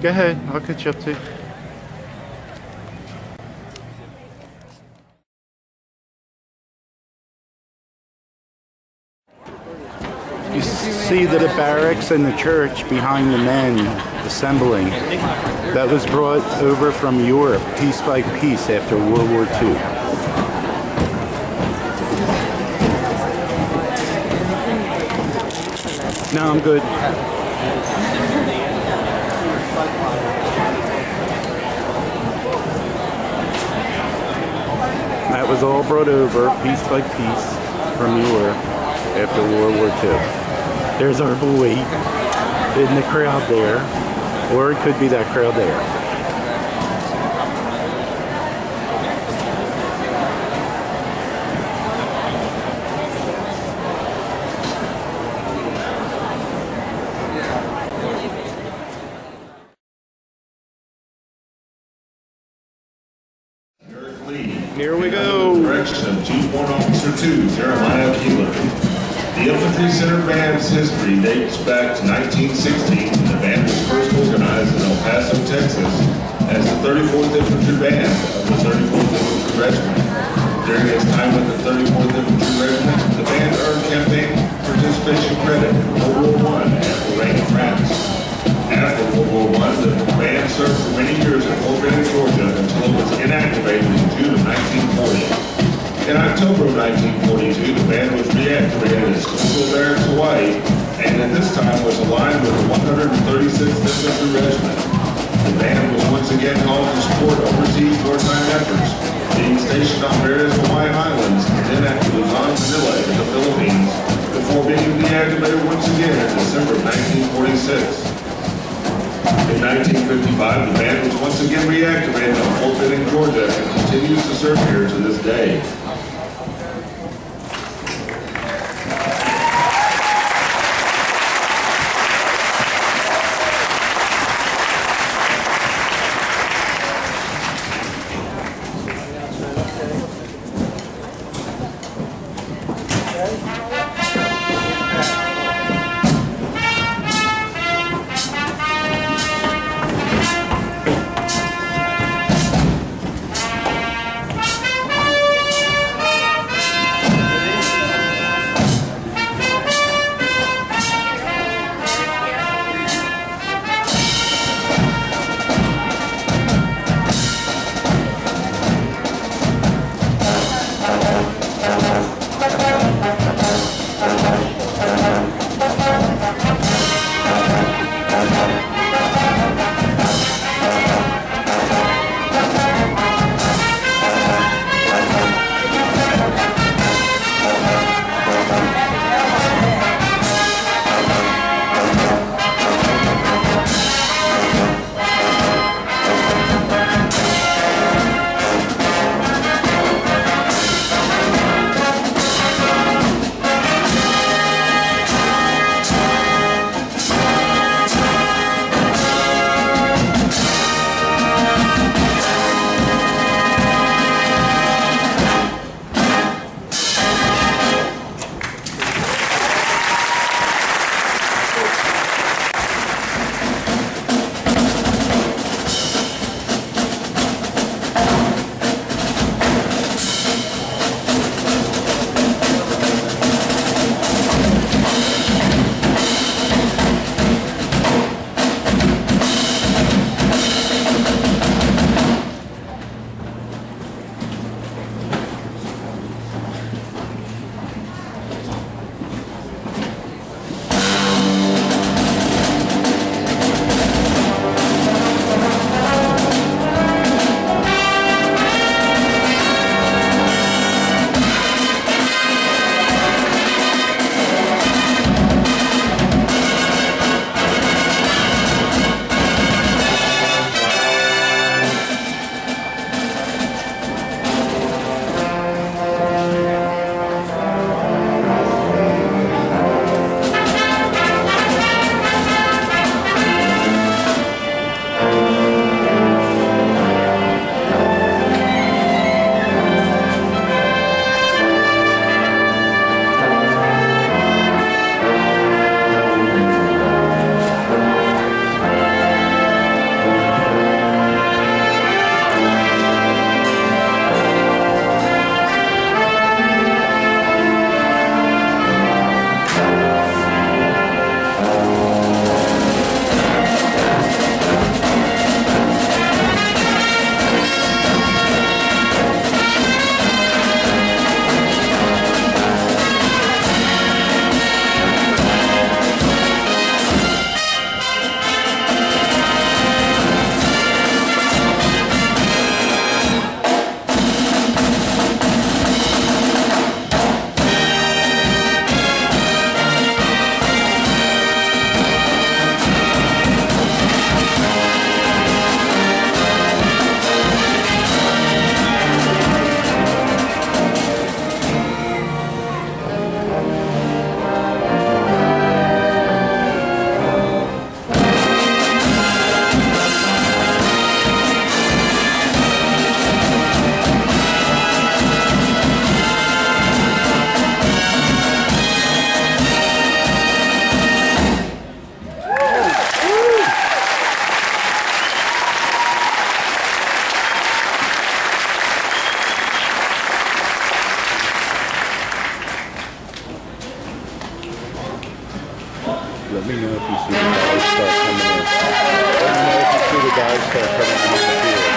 Go ahead. I'll catch you up to. You see the barracks and the church behind the men assembling. That was brought over from Europe piece by piece after World War II. No, I'm good. That was all brought over piece by piece from Europe after World War II. There's our boy in the crowd there, or it could be that crowd there. Here we go. Direction of Chief Warrant Officer 2, Jeremiah Keeler. The Infantry Center Band's history dates back to 1916 when the band was first organized in El Paso, Texas as the 34th Infantry Band of the 34th Infantry Regiment. During its time with the 34th Infantry Regiment, the band earned campaign participation credit in World War I at Lorraine, France. After World War I, the band served for many years at Fort Benning, Georgia until it was inactivated in June of 1940. In October of 1942, the band was reactivated at Schofield Barracks, Hawaii, and at this time was aligned with the 136th Infantry Regiment. The band was once again called to support overseas wartime efforts, being stationed on various Hawaiian islands and then at Luzon, Manila in the Philippines, before being deactivated once again in December of 1946. In 1955, the band was once again reactivated on Fort Benning, Georgia, and continues to serve here to this day. you see the guys start coming in. Let me know if you see the guys start coming in the field.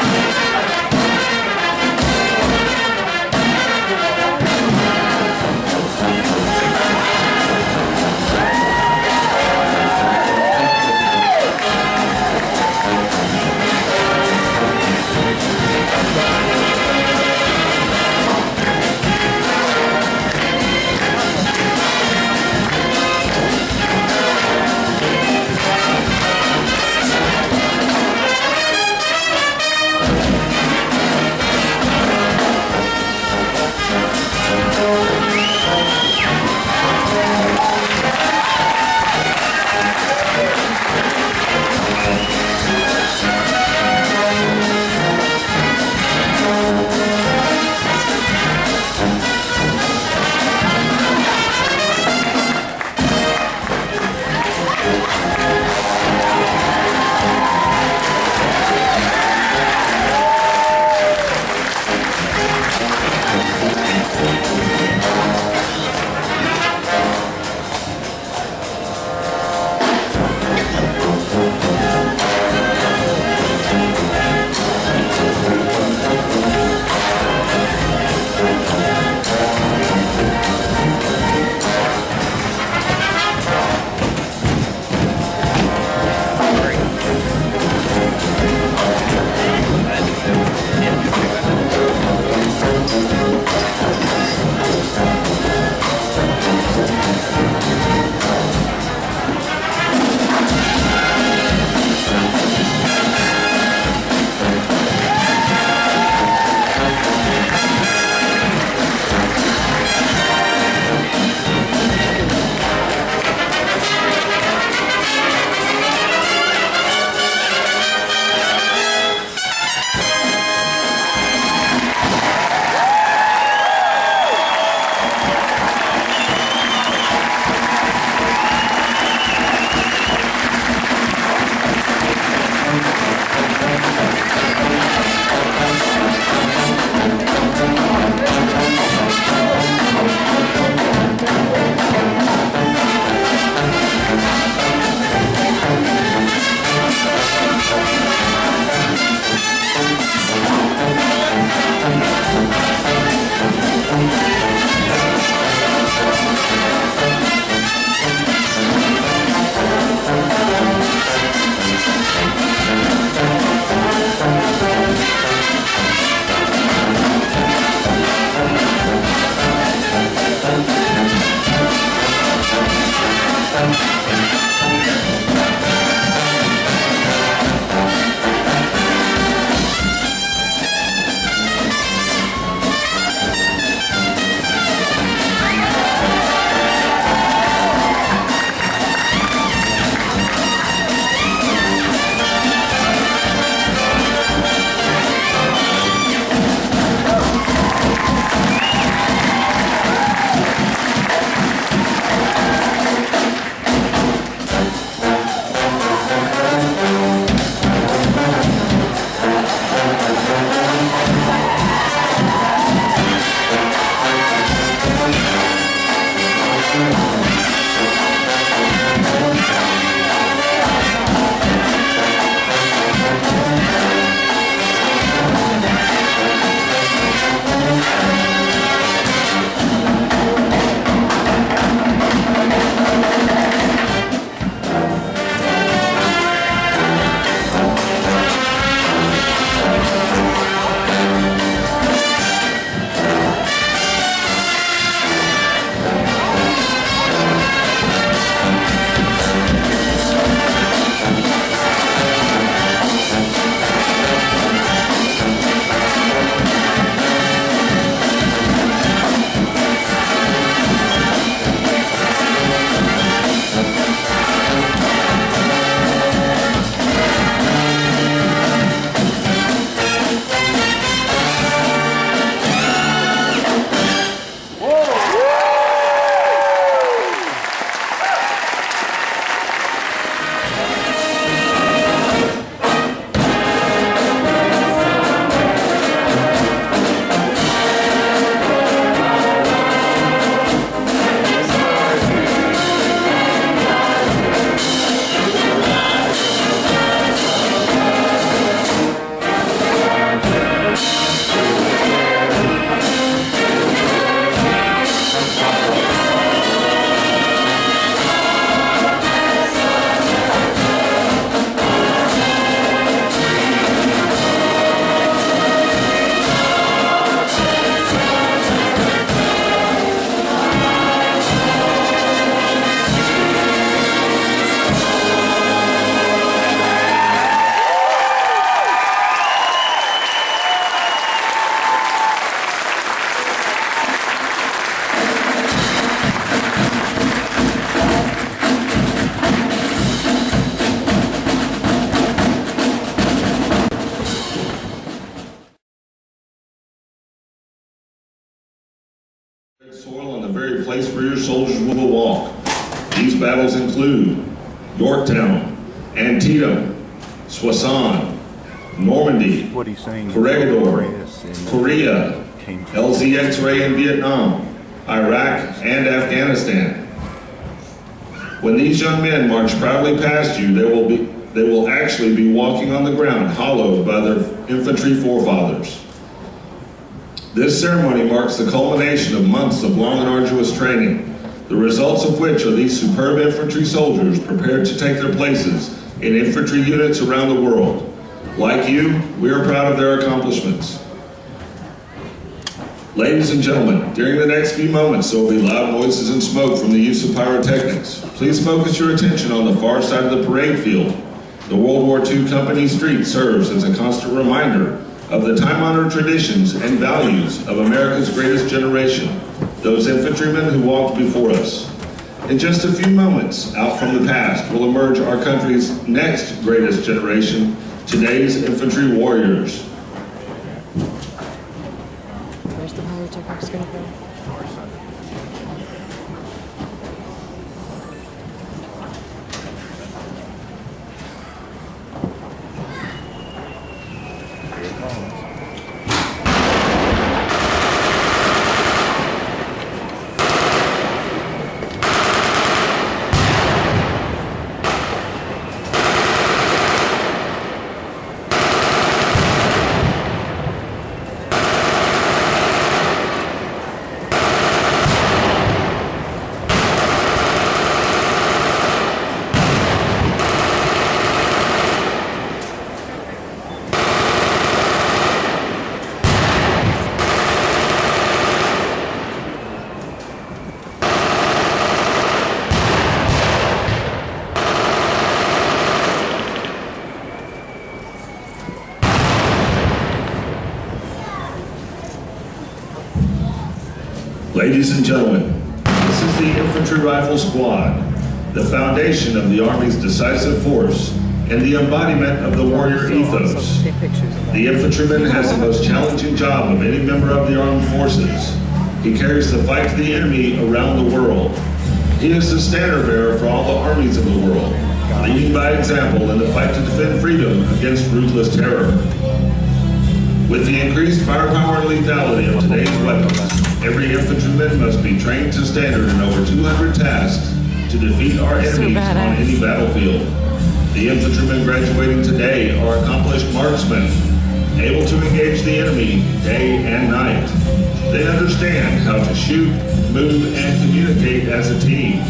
Soil on the very place where your soldiers will walk. These battles include Yorktown, Antietam, Soissons, Normandy, What he's saying. Corregidor, Chris Korea, came from. LZX-ray in Vietnam, Iraq, and Afghanistan. When these young men march proudly past you, they will actually be walking on the ground hallowed by their infantry forefathers. This ceremony marks the culmination of months of long and arduous training, the results of which are these superb infantry soldiers prepared to take their places in infantry units around the world. Like you, we are proud of their accomplishments. Ladies and gentlemen, during the next few moments there will be loud noises and smoke from the use of pyrotechnics. Please focus your attention on the far side of the parade field. The World War II Company Street serves as a constant reminder of the time-honored traditions and values of America's greatest generation, those infantrymen who walked before us. In just a few moments, out from the past will emerge our country's next greatest generation, today's infantry warriors. Where's the pyrotechnics gonna go? Ladies and gentlemen, this is the Infantry Rifle Squad, the foundation of the Army's decisive force and the embodiment of the warrior ethos. Take pictures of that. The infantryman has the most challenging job of any member of the armed forces. He carries the fight to the enemy around the world. He is the standard bearer for all the armies of the world, leading by example in the fight to defend freedom against ruthless terror. With the increased firepower and lethality of today's weapons, every infantryman must be trained to standard in over 200 tasks to defeat our enemies on badass. any battlefield. The infantrymen graduating today are accomplished marksmen, able to engage the enemy day and night. They understand how to shoot, move, and communicate as a team.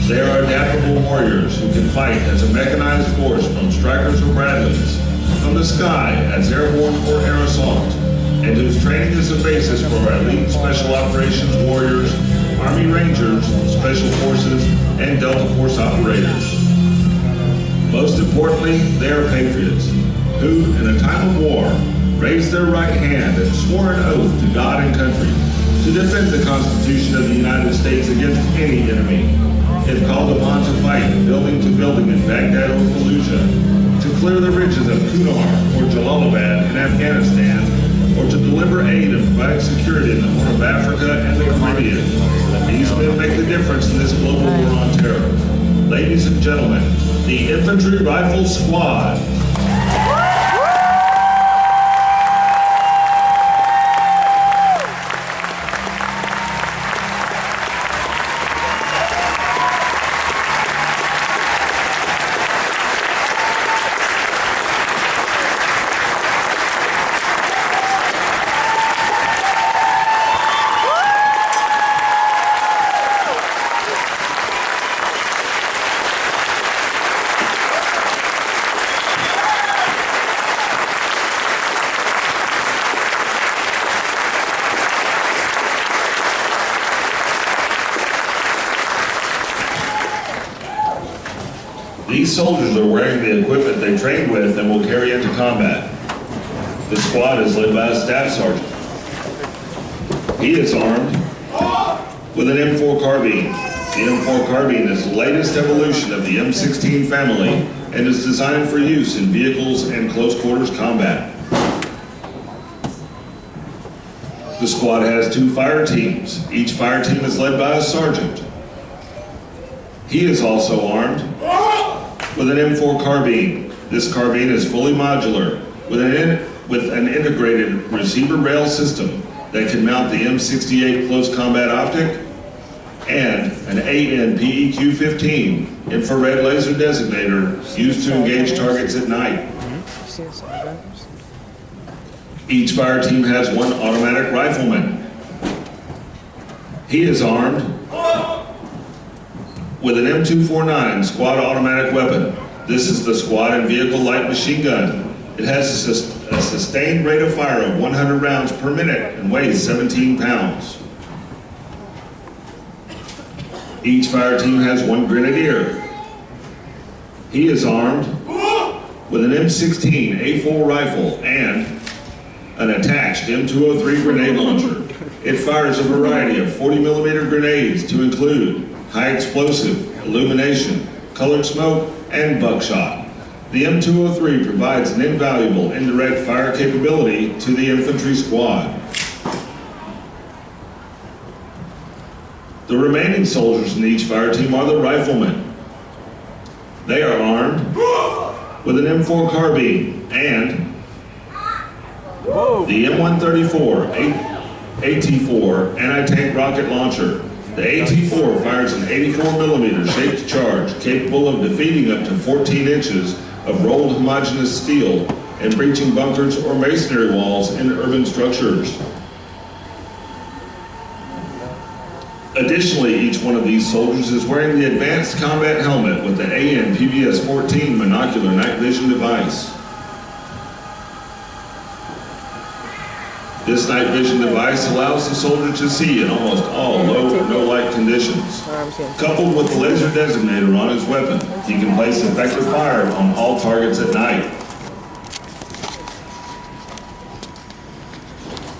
They are adaptable warriors who can fight as a mechanized force from Strykers or Bradleys, from the sky as airborne or air assault, and whose training is the basis for our elite Special Operations warriors, Army Rangers, Special Forces, and Delta Force operators. Most importantly, they are patriots who, in a time of war, raised their right hand and swore an oath to God and country to defend the Constitution of the United States against any enemy. If called upon to fight building to building in Baghdad or Fallujah, to clear the ridges of Kunar or Jalalabad in Afghanistan, or to deliver aid and provide security in the Horn of Africa and the Caribbean, these men make the difference in this global war on terror. Ladies and gentlemen, the Infantry Rifle Squad. These soldiers are wearing the equipment they trained with and will carry into combat. The squad is led by a staff sergeant. He is armed with an M4 carbine. The M4 carbine is the latest evolution of the M16 family and is designed for use in vehicles and close quarters combat. The squad has 2 fire teams. Each fire team is led by a sergeant. He is also armed with an M4 carbine. This carbine is fully modular with an integrated receiver rail system that can mount the M68 close combat optic and an AN-PEQ-15 infrared laser designator used to engage targets at night. See the side drivers? Each fire team has 1 automatic rifleman. He is armed with an M249 squad automatic weapon. This is the squad and vehicle light machine gun. It has a sustained rate of fire of 100 rounds per minute and weighs 17 pounds. Each fire team has 1 grenadier. He is armed with an M16 A4 rifle and an attached M203 grenade launcher. It fires a variety of 40mm grenades to include high explosive, illumination, colored smoke, and buckshot. The M203 provides an invaluable indirect fire capability to the infantry squad. The remaining soldiers in each fire team are the riflemen. They are armed with an M4 carbine and the M134 AT4 anti-tank rocket launcher. The AT4 fires an 84mm shaped charge capable of defeating up to 14 inches of rolled homogeneous steel and breaching bunkers or masonry walls in urban structures. Additionally, each one of these soldiers is wearing the advanced combat helmet with the AN-PVS-14 monocular night vision device. This night vision device allows the soldier to see in almost all low or no light conditions. Coupled with the laser designator on his weapon, he can place effective fire on all targets at night.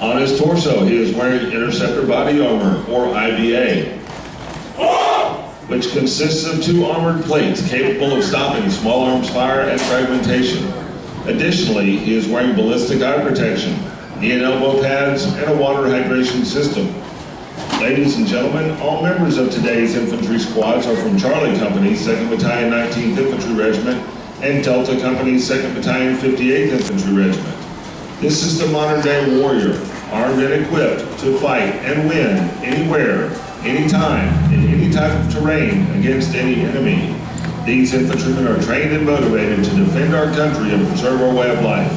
On his torso, he is wearing interceptor body armor, or IBA, which consists of 2 armored plates capable of stopping small arms fire and fragmentation. Additionally, he is wearing ballistic eye protection, knee and elbow pads, and a water hydration system. Ladies and gentlemen, all members of today's infantry squads are from Charlie Company's 2nd Battalion 19th Infantry Regiment and Delta Company's 2nd Battalion 58th Infantry Regiment. This is the modern day warrior, armed and equipped to fight and win anywhere, anytime, in any type of terrain against any enemy. These infantrymen are trained and motivated to defend our country and preserve our way of life.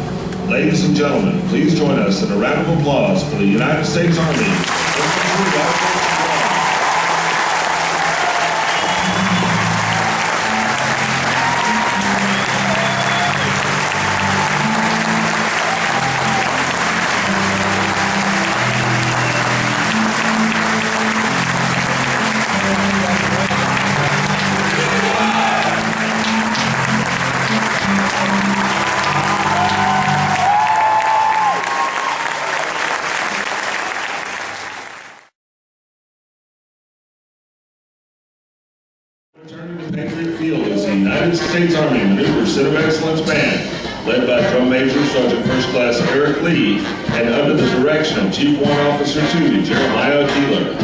Ladies and gentlemen, please join us in a round of applause for the United States Army Infantry Rifle Squad. Returning to Patriot Field is the United States Army Maneuver Center of Excellence Band, led by Drum Major Sergeant First Class Eric Lee, and under the direction of Chief Warrant Officer 2, Jeremiah Keeler.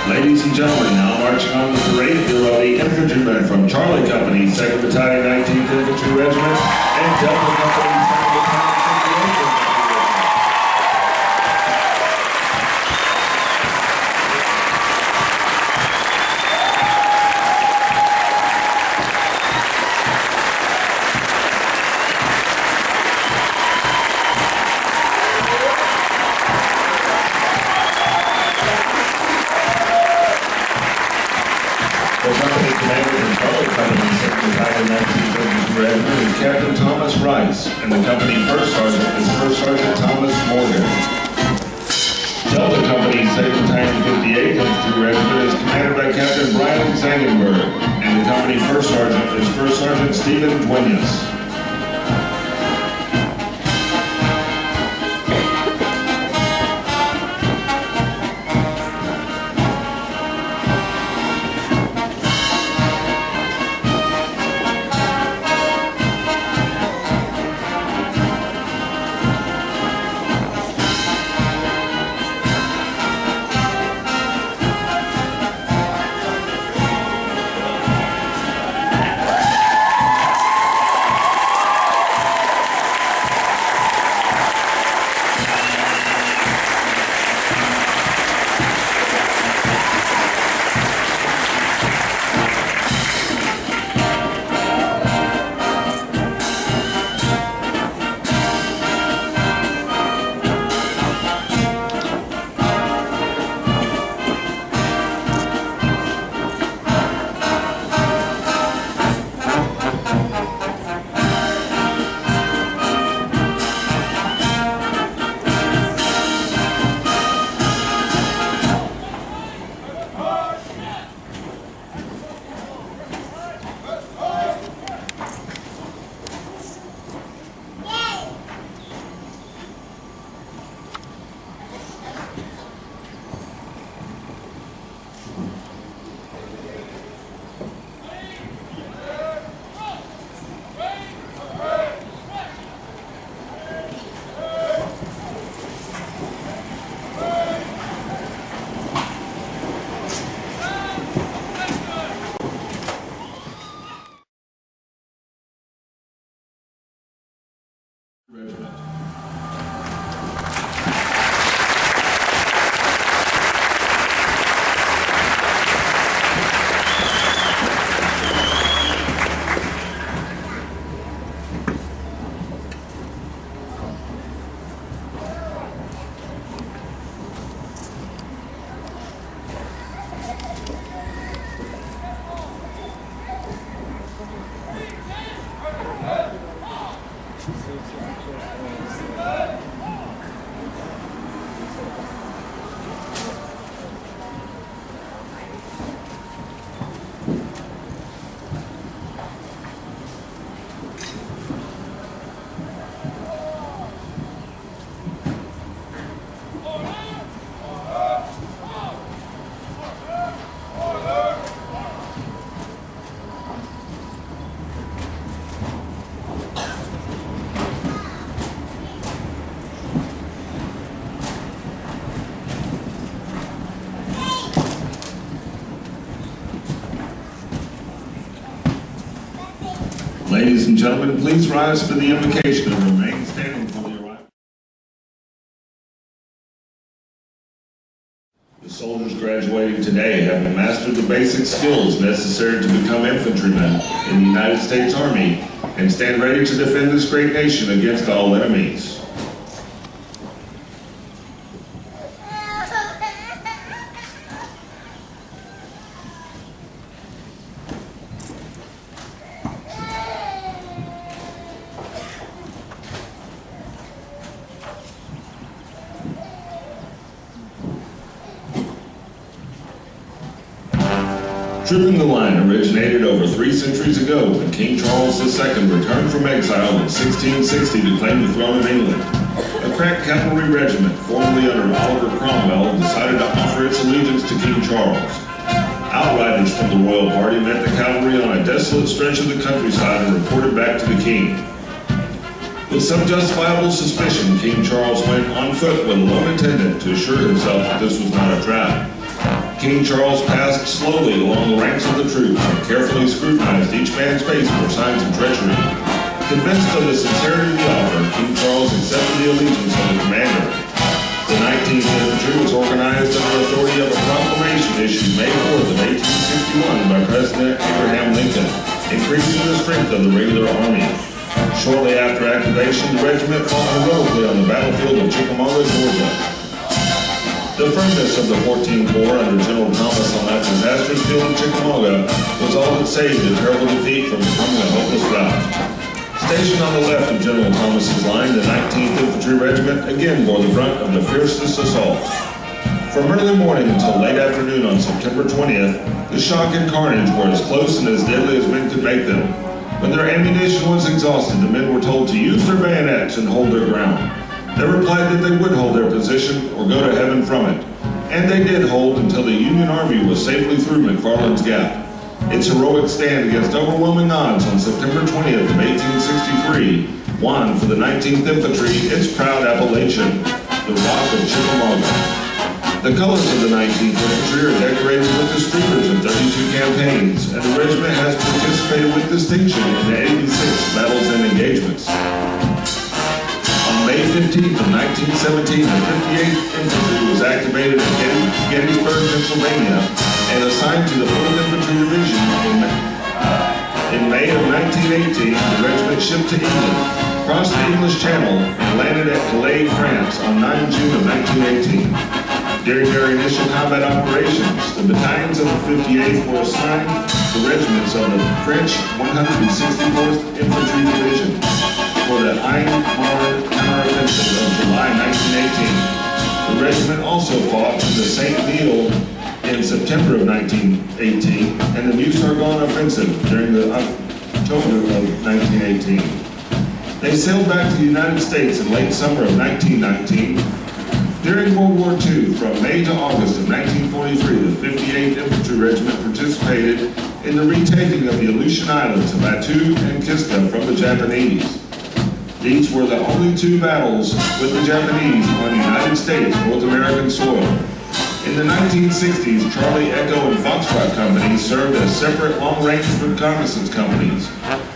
Ladies and gentlemen, now marching on the parade field are the infantrymen from Charlie Company, 2nd Battalion, 19th Infantry Regiment, and Delta Company, 2nd Battalion, 58th Infantry Regiment. The company commander and Charlie Company Second Battalion 19th Infantry Regiment is Captain Thomas Rice, and the company first sergeant is First Sergeant Thomas Morgan. Delta Company Second Battalion 58th Infantry Regiment is commanded by Captain Brian Zangenberg, and the company first sergeant is First Sergeant Stephen Duenas. Ladies and gentlemen, please rise for the invocation and remain standing for the arrival. The soldiers graduating today have mastered the basic skills necessary to become infantrymen in the United States Army and stand ready to defend this great nation against all enemies. Trooping the line originated over 3 centuries ago when King Charles II returned from exile in 1660 to claim the throne of England. A crack cavalry regiment, formerly under Oliver Cromwell, decided to offer its allegiance to King Charles. Outriders from the royal party met the cavalry on a desolate stretch of the countryside and reported back to the king. With some justifiable suspicion, King Charles went on foot with a lone attendant to assure himself that this was not a trap. King Charles passed slowly along the ranks of the troops and carefully scrutinized each man's face for signs of treachery. Convinced of the sincerity of the offer, King Charles accepted the allegiance of the commander. The 19th Infantry was organized under the authority of a proclamation issued May 4th of 1861 by President Abraham Lincoln, increasing the strength of the regular army. Shortly after activation, the regiment fought heroically on the battlefield of Chickamauga, Georgia. The firmness of the 14th Corps under General Thomas on that disaster Pastor's Field of Chickamauga was all that saved a terrible defeat from becoming a hopeless rout. Stationed on the left of General Thomas's line, the 19th Infantry Regiment again bore the brunt of the fiercest assaults. From early morning until late afternoon on September 20th, the shock and carnage were as close and as deadly as men could make them. When their ammunition was exhausted, the men were told to use their bayonets and hold their ground. They replied that they would hold their position or go to heaven from it. And they did hold until the Union Army was safely through McFarland's Gap. Its heroic stand against overwhelming odds on September 20th of 1863 won for the 19th Infantry its proud appellation, the Rock of Chickamauga. The colors of the 19th Infantry are decorated with the streamers of 32 campaigns, and the regiment has participated with distinction in 86 battles and engagements. On May 15th of 1917, the 58th Infantry was activated at Gettysburg, Pennsylvania, and assigned to the 4th Infantry Division in May of 1918. The regiment shipped to England, crossed the English Channel, and landed at Calais, France on 9 June of 1918. During their initial combat operations, the battalions of the 58th were assigned to regiments of the French 164th Infantry Division for the Aisne-Marne counteroffensive of July 1918. The regiment also fought in the St. Neil in September of 1918 and the Meuse-Argonne offensive during the October of 1918. They sailed back to the United States in late summer of 1919. During World War II, from May to August of 1943, the 58th Infantry Regiment participated in the retaking of the Aleutian Islands of Attu and Kiska from the Japanese. These were the only two battles with the Japanese on United States North American soil. In the 1960s, Charlie Echo and Foxtrot companies served as separate long-range reconnaissance companies.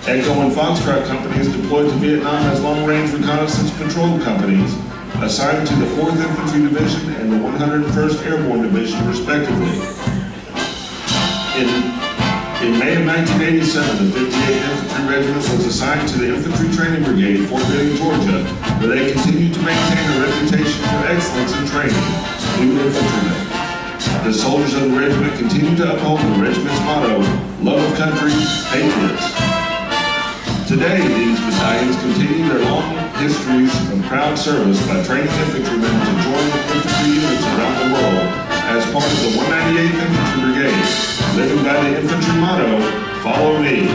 Echo and Foxtrot companies deployed to Vietnam as long-range reconnaissance patrol companies, assigned to the 4th Infantry Division and the 101st Airborne Division, respectively. In May of 1987, the 58th Infantry Regiment was assigned to the Infantry Training Brigade, Fort Benning, Georgia, where they continued to maintain a reputation for excellence in training new infantrymen. The soldiers of the regiment continue to uphold the regiment's motto, love of country, patriots. Today, these battalions continue their long histories of proud service by training infantrymen to join infantry units around the world as part of the 198th Infantry Brigade, living by the infantry motto, follow me.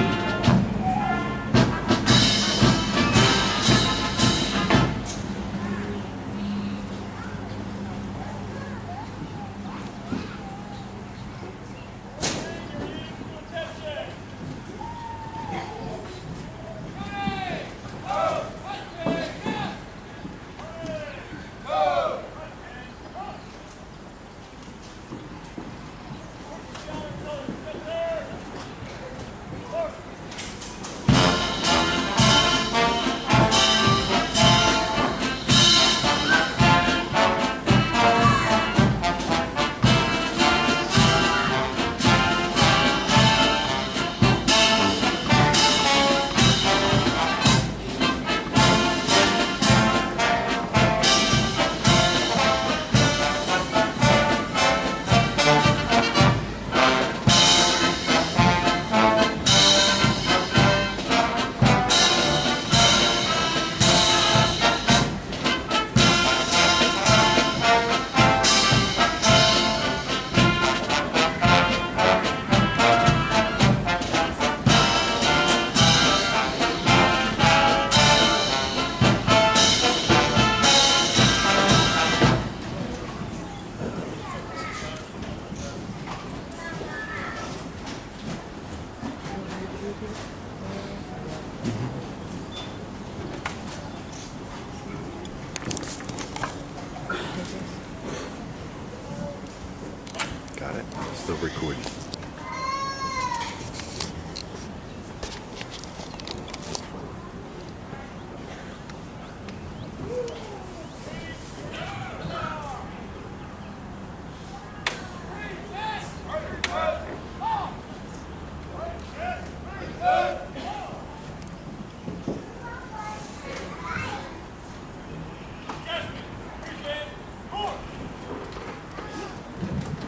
Got it. Still recording.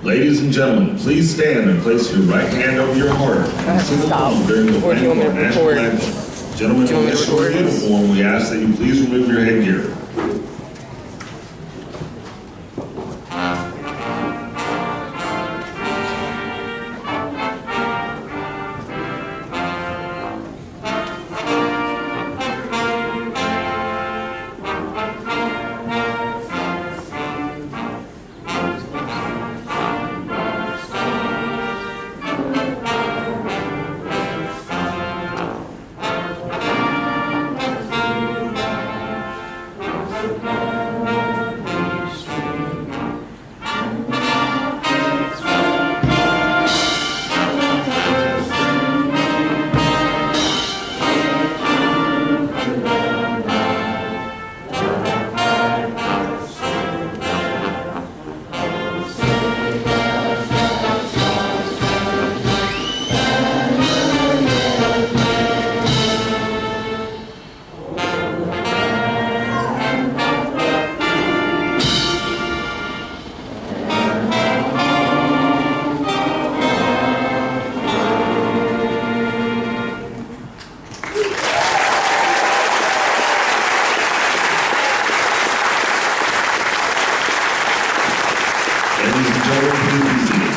Ladies and gentlemen, please stand and place your right hand over your heart and sing along during the Or do you want me to national record? anthem. Gentlemen Do you in want me the to short record? uniform, we ask that you please remove your headgear. Ladies and gentlemen, please be seated.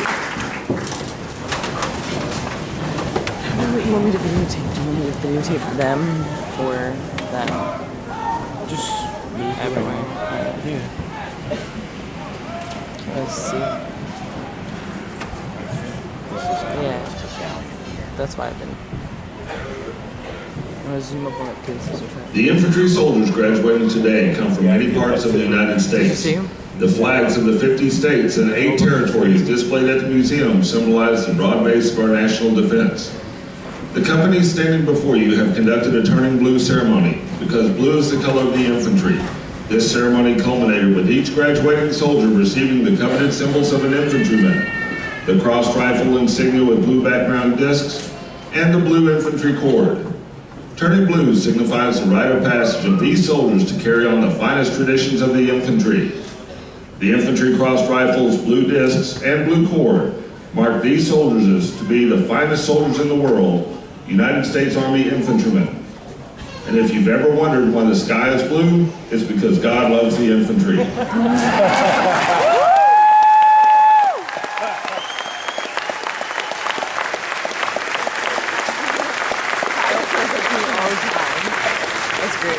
What you want me to videotape? Do you want me to videotape them or them? Just Everywhere. yeah. Let's see. Yeah. That's why I've been. I'm gonna zoom up on it because this is okay. The infantry soldiers graduating today come from many parts of the United States. see 'em? The flags of the 50 states and 8 territories displayed at the museum symbolize the broad base of our national defense. The companies standing before you have conducted a turning blue ceremony because blue is the color of the infantry. This ceremony culminated with each graduating soldier receiving the coveted symbols of an infantryman, the crossed rifle insignia with blue background discs, and the blue infantry cord. Turning blue signifies the rite of passage of these soldiers to carry on the finest traditions of the infantry. The infantry crossed rifles, blue discs, and blue cord mark these soldiers as to be the finest soldiers in the world, United States Army infantrymen. And if you've ever wondered why the sky is blue, it's because God loves the infantry. That's great.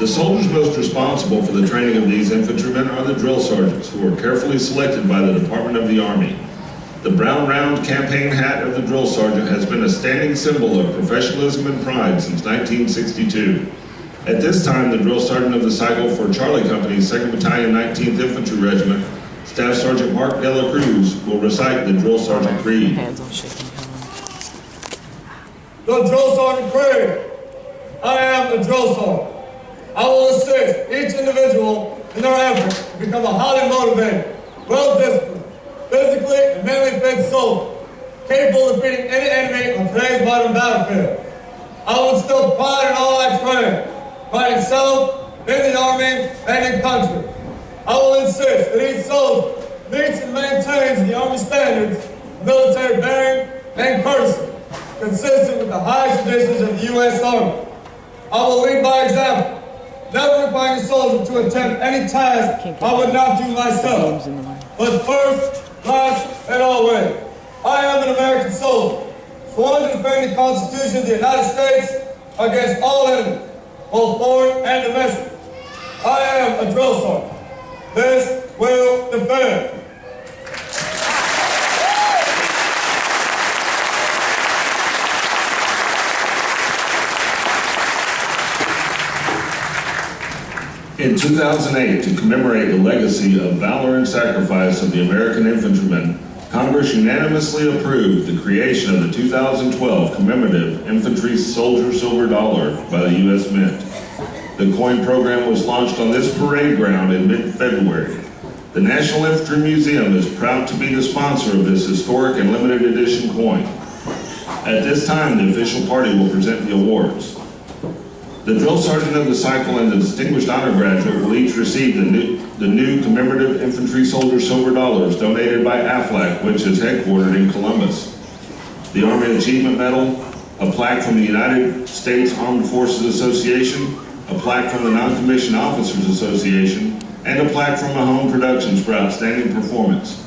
The soldiers most responsible for the training of these infantrymen are the drill sergeants, who are carefully selected by the Department of the Army. The brown round campaign hat of the drill sergeant has been a standing symbol of professionalism and pride since 1962. At this time, the drill sergeant of the Cycle for Charlie Company's 2nd Battalion 19th Infantry Regiment, Staff Sergeant Mark Dela Cruz, will recite the drill sergeant creed. Hands all shaking. The drill sergeant creed. I am the drill sergeant. I will assist each individual in their efforts to become a highly motivated, well-disciplined, physically and mentally fit soldier, capable of defeating any enemy on today's modern battlefield. I will instill pride in all I train, pride in self, in the Army, and in country. I will insist that each soldier meets and maintains the Army standards of military bearing and courtesy, consistent with the highest traditions of the U.S. Army. I will lead by example, never requiring a soldier to attempt any task I would not do myself. But first, last, and always, I am an American soldier, sworn to defend the Constitution of the United States against all enemies, both foreign and domestic. I am a drill sergeant. This will defend. In 2008, to commemorate the legacy of valor and sacrifice of the American infantrymen, Congress unanimously approved the creation of the 2012 commemorative Infantry Soldier Silver Dollar by the U.S. Mint. The coin program was launched on this parade ground in mid-February. The National Infantry Museum is proud to be the sponsor of this historic and limited edition coin. At this time, the official party will present the awards. The drill sergeant of the cycle and the distinguished honor graduate will each receive the new commemorative infantry soldier silver dollars donated by AFLAC, which is headquartered in Columbus. The Army Achievement Medal, a plaque from the United States Armed Forces Association, a plaque from the Non-Commissioned Officers Association, and a plaque from Mahone Productions for outstanding performance.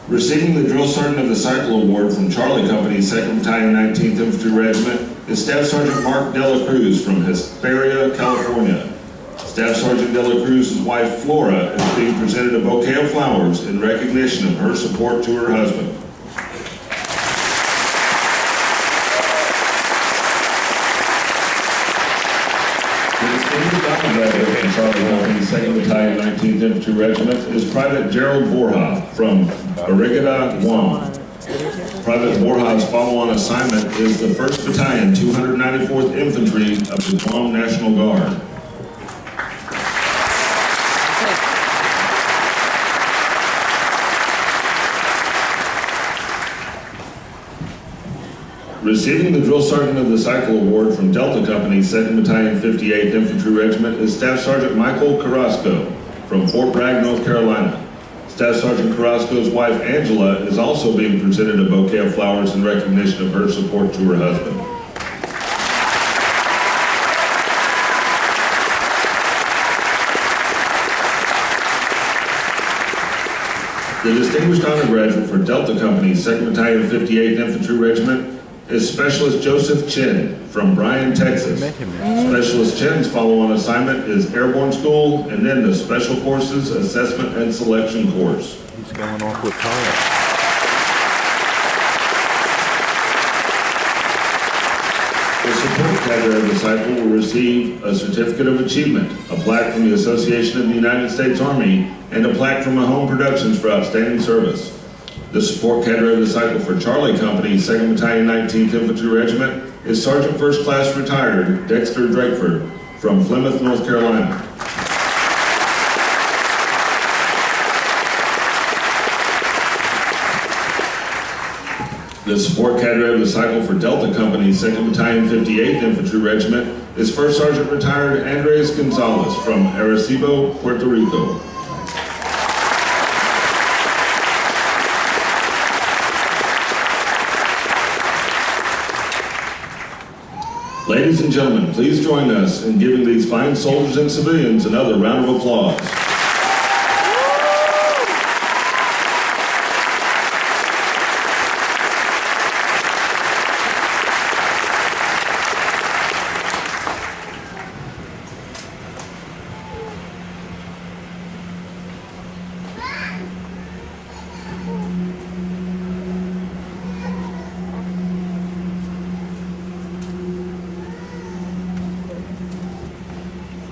Receiving the Drill Sergeant of the Cycle Award from Charlie Company's 2nd Battalion 19th Infantry Regiment is Staff Sergeant Mark Dela Cruz from Hesperia, California. Staff Sergeant Dela Cruz's wife, Flora, is being presented a bouquet of flowers in recognition of her support to her husband. The distinguished honor graduate from Charlie Company's 2nd Battalion 19th Infantry Regiment is Private Gerald Borja from Barrigada, Guam. Private Borja's follow-on assignment is the 1st Battalion, 294th Infantry of the Guam National Guard. Receiving the Drill Sergeant of the Cycle Award from Delta Company's 2nd Battalion, 58th Infantry Regiment is Staff Sergeant Michael Carrasco from Fort Bragg, North Carolina. Staff Sergeant Carrasco's wife, Angela, is also being presented a bouquet of flowers in recognition of her support to her husband. The Distinguished Honor Graduate for Delta Company's 2nd Battalion, 58th Infantry Regiment is Specialist Joseph Chin from Bryan, Texas. Specialist Chin's follow-on assignment is Airborne School and then the Special Forces Assessment and Selection Course. He's going off with power. The support cadre of the cycle will receive a Certificate of Achievement, a plaque from the Association of the United States Army, and a plaque from Mahone Productions for outstanding service. The support cadre of the cycle for Charlie Company's 2nd Battalion 19th Infantry Regiment is Sergeant First Class Retired Dexter Drakeford from Plymouth, North Carolina. The support cadre of the cycle for Delta Company's 2nd Battalion 58th Infantry Regiment is First Sergeant Retired Andres Gonzalez from Arecibo, Puerto Rico. Ladies and gentlemen, please join us in giving these fine soldiers and civilians another round of applause.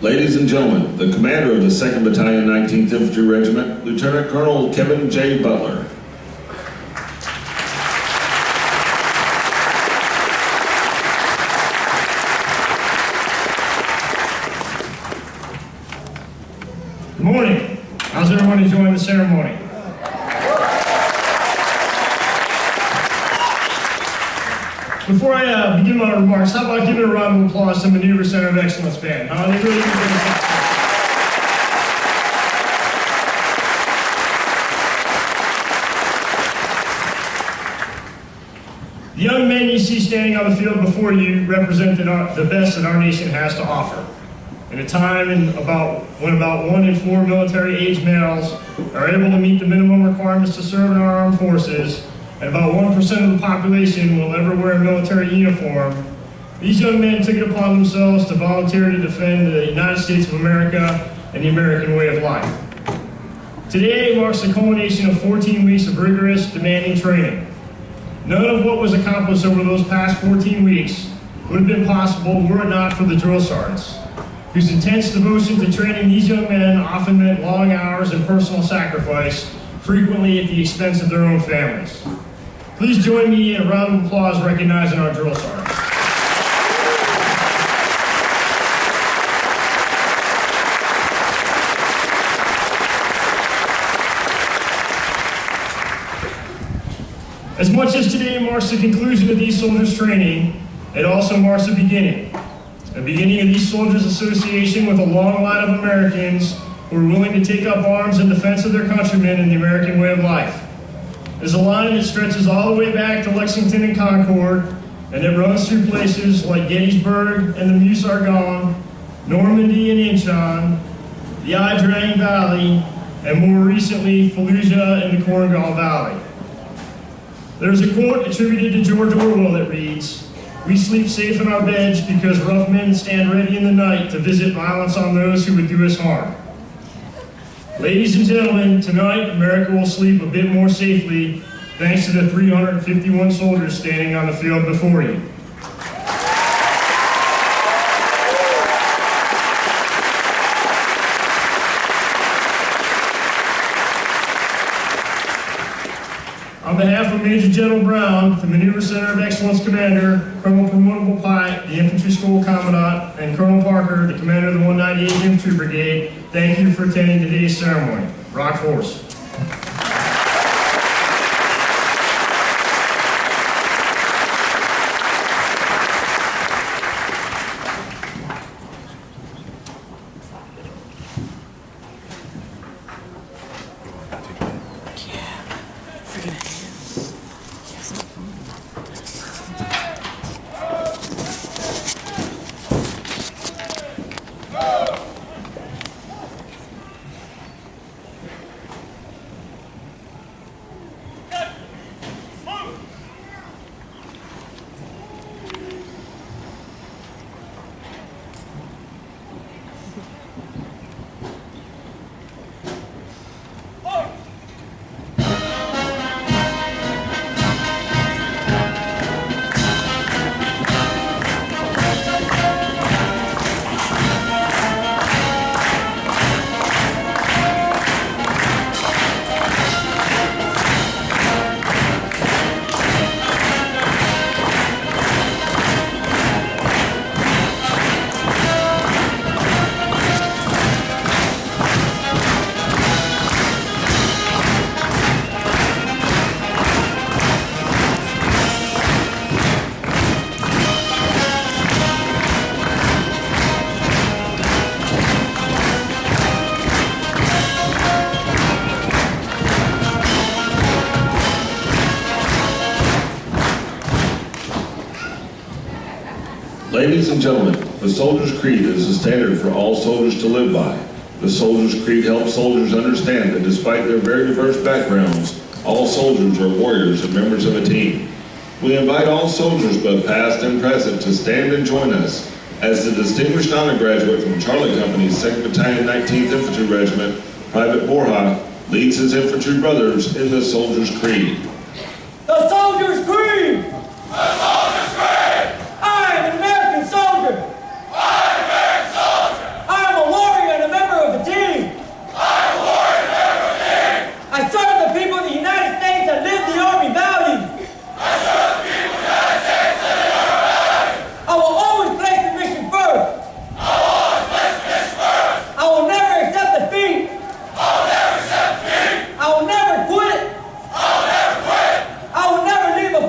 Ladies and gentlemen, the commander of the 2nd Battalion 19th Infantry Regiment, Lieutenant Colonel Kevin J. Butler. Good morning. How's everyone enjoying the ceremony? Before I begin my remarks, how about giving a round of applause to Maneuver Center of Excellence Band? They really do The young men you see standing on the field before you represent the best that our nation has to offer. In a time when about 1 in 4 military-age males are able to meet the minimum requirements to serve in our armed forces, and about 1% of the population will ever wear a military uniform, these young men took it upon themselves to volunteer to defend the United States of America and the American way of life. Today marks the culmination of 14 weeks of rigorous, demanding training. None of what was accomplished over those past 14 weeks would have been possible were it not for the drill sergeants, whose intense devotion to training these young men often meant long hours and personal sacrifice, frequently at the expense of their own families. Please join me in a round of applause recognizing our drill sergeants. As much as today marks the conclusion of these soldiers' training, it also marks the beginning. the beginning of these soldiers' association with a long line of Americans who were willing to take up arms in defense of their countrymen and the American way of life. There's a line that stretches all the way back to Lexington and Concord, and it runs through places like Gettysburg and the Meuse-Argonne, Normandy and Incheon, the Ia Drang Valley, and more recently, Fallujah and the Korengal Valley. There's a quote attributed to George Orwell that reads, "We sleep safe in our beds because rough men stand ready in the night to visit violence on those who would do us harm." Ladies and gentlemen, tonight America will sleep a bit more safely thanks to the 351 soldiers standing on the field before you. On behalf of Major General Brown, the Maneuver Center of Excellence Commander, Colonel Promotable Pike, the Infantry School Commandant, and Colonel Parker, the Commander of the 198th Infantry Brigade, thank you for attending today's ceremony. Rock Force. Ladies and gentlemen, the Soldier's Creed is a standard for all soldiers to live by. The Soldier's Creed helps soldiers understand that despite their very diverse backgrounds, all soldiers are warriors and members of a team. We invite all soldiers, both past and present, to stand and join us as the distinguished honor graduate from Charlie Company's 2nd Battalion 19th Infantry Regiment, Private Borja, leads his infantry brothers in the Soldier's Creed. The Soldier's Creed! The Soldier's Creed! I am an American soldier! I'm an American soldier! I am a warrior and a member of a team! I'm a warrior and a member of a team! I serve the people of the United States that live the Army values! I serve the people of the United States that live our values! I will always place the mission first! I will always place the mission first! I will never accept defeat! I will never accept defeat! I will never quit! I will never quit! I will never leave a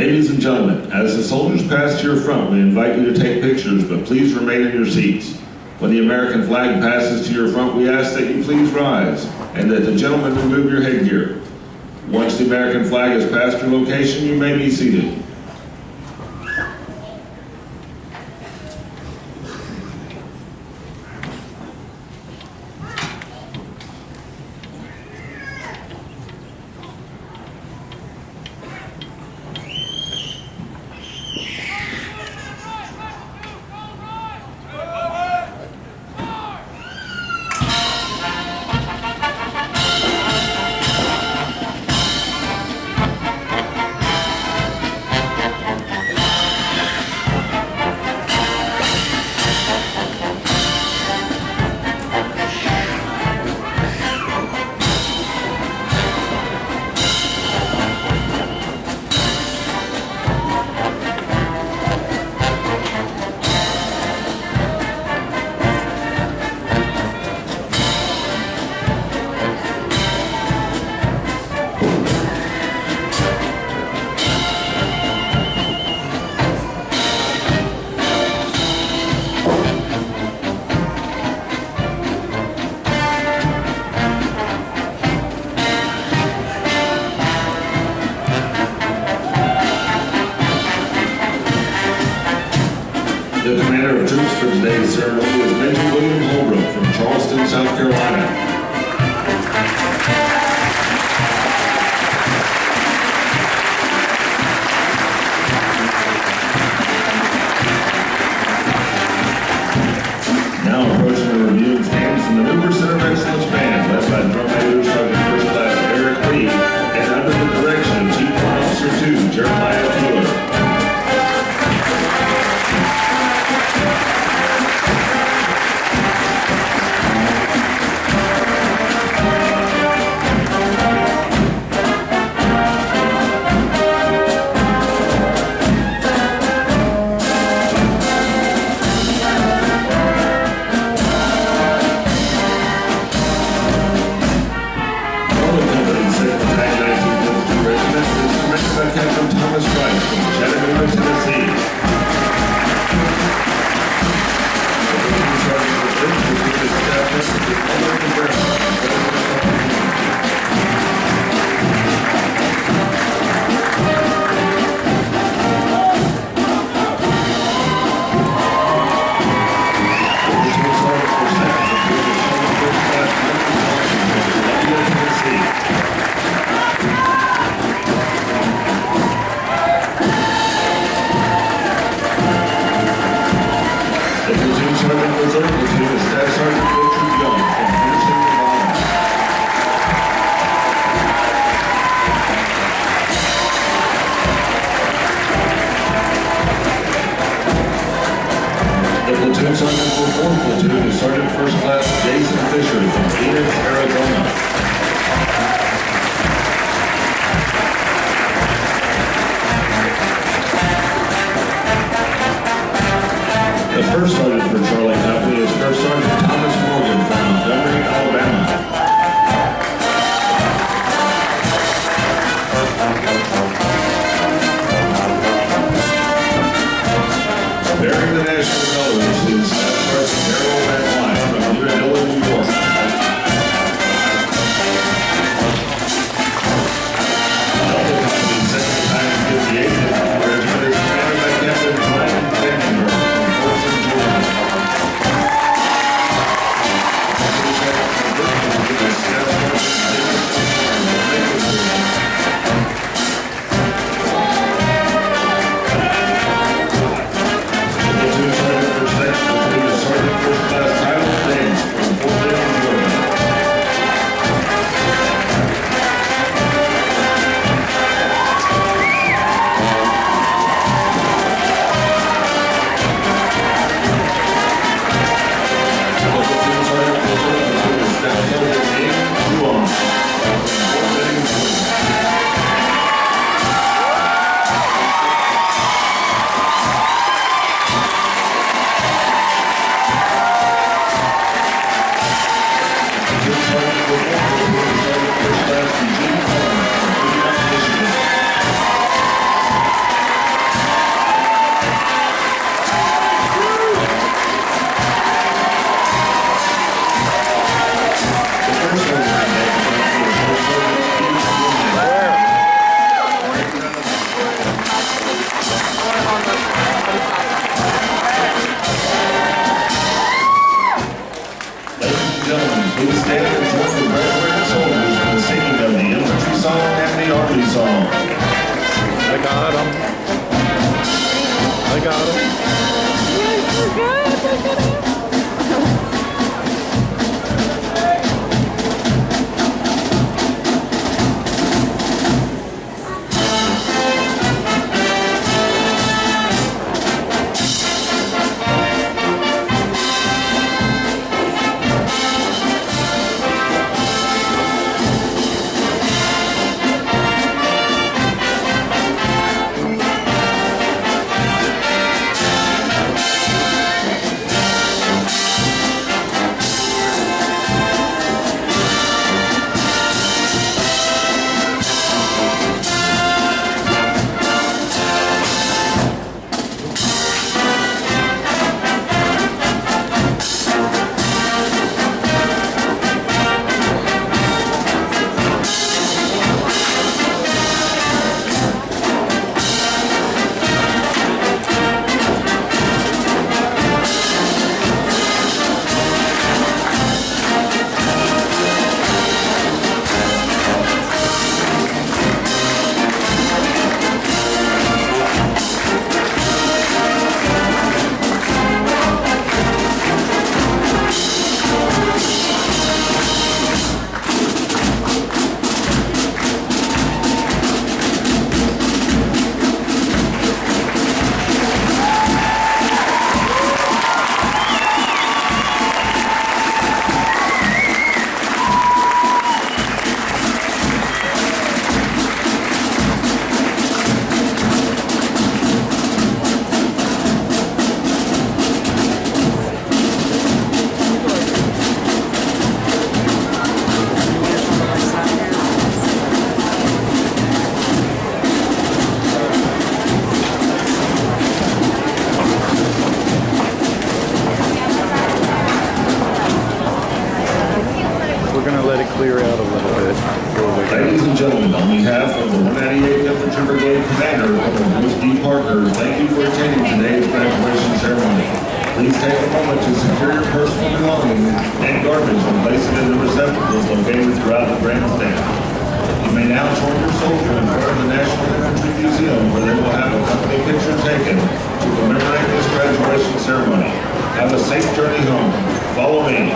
Ladies and gentlemen, as the soldiers pass to your front, we invite you to take pictures, but please remain in your seats. When the American flag passes to your front, we ask that you please rise and that the gentlemen remove your headgear. Once the American flag has passed your location, you may be seated. The commander of troops for today's ceremony is Major William Holbrook from Charleston, South Carolina. Now approaching the reviewing stands from the Newport Center of Excellence Band, led by Drum Major Sergeant First Class Eric Lee, and under the direction of Chief Warrant Officer 2, Jeremiah Keeler. Captain Thomas Rice from Chattanooga, Tennessee. Platoon Sergeant for 4th Platoon is Sergeant First Class Jason Fisher from Phoenix, Arizona. The First Sergeant for Charlie Company is First Sergeant Thomas Morgan from Montgomery, Alabama. Bearing the national colors is Staff Sergeant Darrell Van Wine from Unadilla, New York. Delta Company 2nd Battalion 58th Infantry Regiment is commanded by Captain Brian Vandenberg from Fort St. George. got him. Clear out a little bit. Ladies and gentlemen, on behalf of the 198th Infantry Brigade Commander, Colonel Bruce D. Parker, thank you for attending today's graduation ceremony. Please take a moment to secure your personal belongings and garbage and place it in the receptacles located throughout the grandstand. You may now join your soldier in front of the National Infantry Museum, where they will have a company picture taken to commemorate this graduation ceremony. Have a safe journey home. Follow me.